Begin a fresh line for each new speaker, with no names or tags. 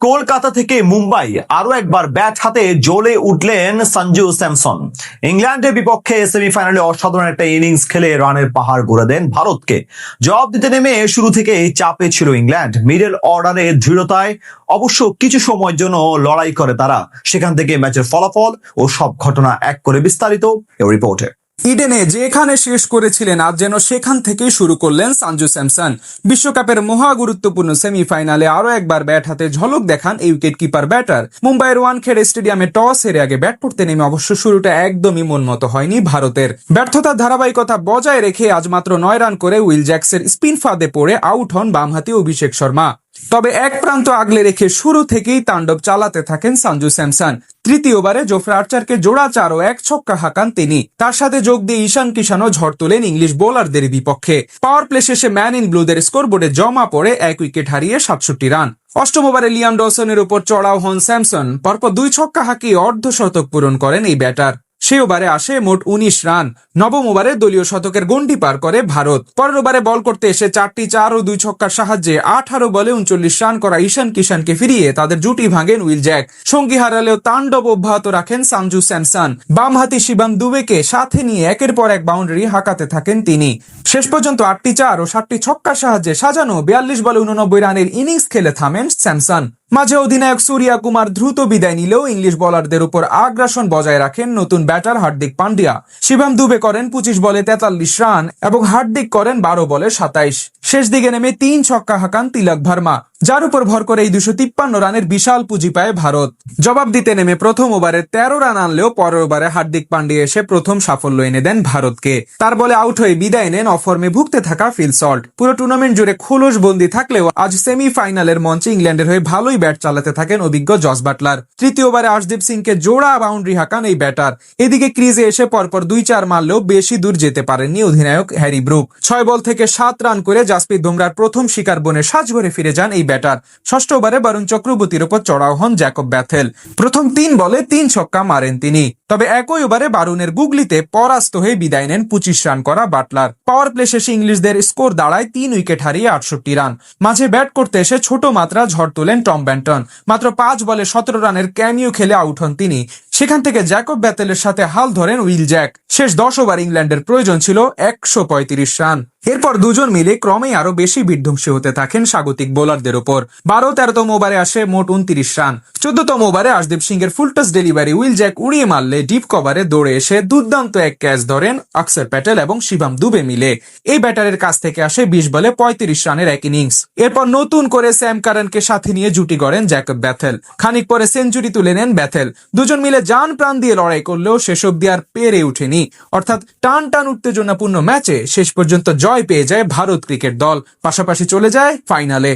কলকাতা থেকে মুম্বাই আরো একবার ব্যাট হাতে জ্বলে উঠলেন সঞ্জু স্যামসন। ইংল্যান্ডের বিপক্ষে সেমিফাইনালে অসাধারণ একটা ইনিংস খেলে রানের পাহাড় গড়ে দেন ভারতকে। জবাব দিতে নেমে শুরু থেকেই চাপে ছিল ইংল্যান্ড। মিডল অর্ডারে দৃঢ়তায় অবশ্য কিছু সময়ের জন্য লড়াই করে তারা। সেখান থেকে ম্যাচের ফলাফল ও সব ঘটনা এক করে বিস্তারিত এই রিপোর্টে।
ইডেনে যেখানে শেষ করেছিলেন আজ যেন সেখান থেকেই শুরু করলেন সঞ্জু স্যামসন। বিশ্বকাপের মহা গুরুত্বপূর্ণ সেমিফাইনালে আরো একবার ব্যাট হাতে ঝলক দেখান এই উইকেট কিপার ব্যাটার। মুম্বাইয়ের ওয়ানখেড়ে স্টেডিয়ামে টস হেরে আগে ব্যাট করতে নেমে অবশ্য শুরুটা একদমই মন মতো হয়নি ভারতের। ব্যর্থতার ধারাবাহিকতা বজায় রেখে আজ মাত্র 9 রান করে উইল জ্যাক্সের স্পিন ফাঁদে পড়ে আউট হন বামহাতি অভিষেক শর্মা। তবে এক প্রান্ত আগলে রেখে শুরু থেকেই তাণ্ডব চালাতে থাকেন সঞ্জু স্যামসন। তৃতীয় ওভারে জোফ্রা আর্চারকে জোড়া 4 ও 1 ছক্কা হাঁকান তিনি। তার সাথে যোগ দিয়ে ঈশান কিষানও ঝড় তোলেন ইংলিশ বোলারদের বিপক্ষে। পাওয়ার প্লে শেষে ম্যান ইন ব্লুদের স্কোরবোর্ডে জমা পড়ে 1 উইকেট হারিয়ে 67 রান। অষ্টম ওভারে লিয়াম ডসনের উপর চড়াও হন স্যামসন। পরপর 2 ছক্কা হাঁকিয়ে অর্ধশতক পূরণ করেন এই ব্যাটার। সেই ওভারে আসে মোট 19 রান। নবম ওভারে দলীয় শতকের গন্ডি পার করে ভারত। পরের ওভারে বল করতে এসে 4টি 4 ও 2 ছক্কার সাহায্যে 18 বলে 39 রান করা ঈশান কিষানকে ফিরিয়ে তাদের জুটি ভাঙেন উইল জ্যাক। সঙ্গী হারালেও তাণ্ডব অব্যাহত রাখেন সঞ্জু স্যামসন। বামহাতি শিবম দুবেকে সাথে নিয়ে একের পর এক বাউন্ডারি হাঁকাতে থাকেন তিনি। শেষ পর্যন্ত 8টি 4 ও 7টি ছক্কার সাহায্যে সাজানো 42 বলে 89 রানের ইনিংস খেলে থামেন স্যামসন। মাঝে অধিনায়ক সূর্যা কুমার দ্রুত বিদায় নিলেও ইংলিশ বোলারদের উপর আগ্রাসন বজায় রাখেন নতুন ব্যাটার হার্দিক পান্ডিয়া। শিবম দুবে করেন 25 বলে 43 রান এবং হার্দিক করেন 12 বলে 27। শেষ দিকে নেমে 3 ছক্কা হাঁকান তিলক ভার্মা, যার উপর ভর করে এই 253 রানের বিশাল পুঁজি পায় ভারত। জবাব দিতে নেমে প্রথম ওভারে 13 রান আনলেও পরের ওভারে হার্দিক পান্ডিয়া এসে প্রথম সাফল্য এনে দেন ভারতকে। তার বলে আউট হয়ে বিদায় নেন অফর্মে ভুগতে থাকা ফিল সল্ট। পুরো টুর্নামেন্ট জুড়ে খোলস বন্দী থাকলেও আজ সেমিফাইনালের মঞ্চে ইংল্যান্ডের হয়ে ভালোই ব্যাট চালাতে থাকেন অভিজ্ঞ জস বাটলার। তৃতীয় ওভারে আর্শদীপ সিংকে জোড়া বাউন্ডারি হাঁকান এই ব্যাটার। এদিকে ক্রিজে এসে পরপর 2-4 মারলেও বেশি দূর যেতে পারেননি অধিনায়ক হ্যারি ব্রুক। 6 বল থেকে 7 রান করে জাসপ্রীত বুমরার প্রথম শিকার বনে সাজঘরে ফিরে যান এই ব্যাটার। ষষ্ঠ ওভারে বরুণ চক্রবর্তীর উপর চড়াও হন জ্যাকব ব্যাথেল। প্রথম 3 বলে 3 ছক্কা মারেন তিনি। তবে একই ওভারে বারুণের গুগলিতে পরাস্ত হয়ে বিদায় নেন 25 রান করা বাটলার। পাওয়ার প্লে শেষে ইংলিশদের স্কোর দাঁড়ায় 3 উইকেট হারিয়ে 68 রান। মাঝে ব্যাট করতে এসে ছোট মাত্রা ঝড় তোলেন টম ব্যান্টন। মাত্র 5 বলে 17 রানের ক্যামিও খেলে আউট হন তিনি। সেখান থেকে জ্যাকব ব্যাথেলের সাথে হাল ধরেন উইল জ্যাক। শেষ 10 ওভার ইংল্যান্ডের প্রয়োজন ছিল 135 রান। এরপর দুজন মিলে ক্রমেই আরো বেশি বিধ্বংসী হতে থাকেন স্বাগতিক বোলারদের উপর। 12-13তম ওভারে আসে মোট 29 রান। 14তম ওভারে আর্শদীপ সিং এর ফুলটস ডেলিভারি উইল জ্যাক উড়িয়ে মারলে ডিপ কভারে দৌড়ে এসে দুর্দান্ত এক ক্যাচ ধরেন অক্ষর প্যাটেল এবং শিবম দুবে মিলে। এই ব্যাটারের কাছ থেকে আসে 20 বলে 35 রানের এক ইনিংস। এরপর নতুন করে স্যাম কারানকে সাথে নিয়ে জুটি গড়েন জ্যাকব ব্যাথেল। খানিক পরে সেঞ্চুরি তুলে নেন ব্যাথেল। দুজন মিলে জান প্রাণ দিয়ে লড়াই করলেও শেষ অব্দি আর পেরে ওঠেনি। অর্থাৎ টান টান উত্তেজনাপূর্ণ ম্যাচে শেষ পর্যন্ত জয় পেয়ে যায় ভারত ক্রিকেট দল। পাশাপাশি চলে যায় ফাইনালে।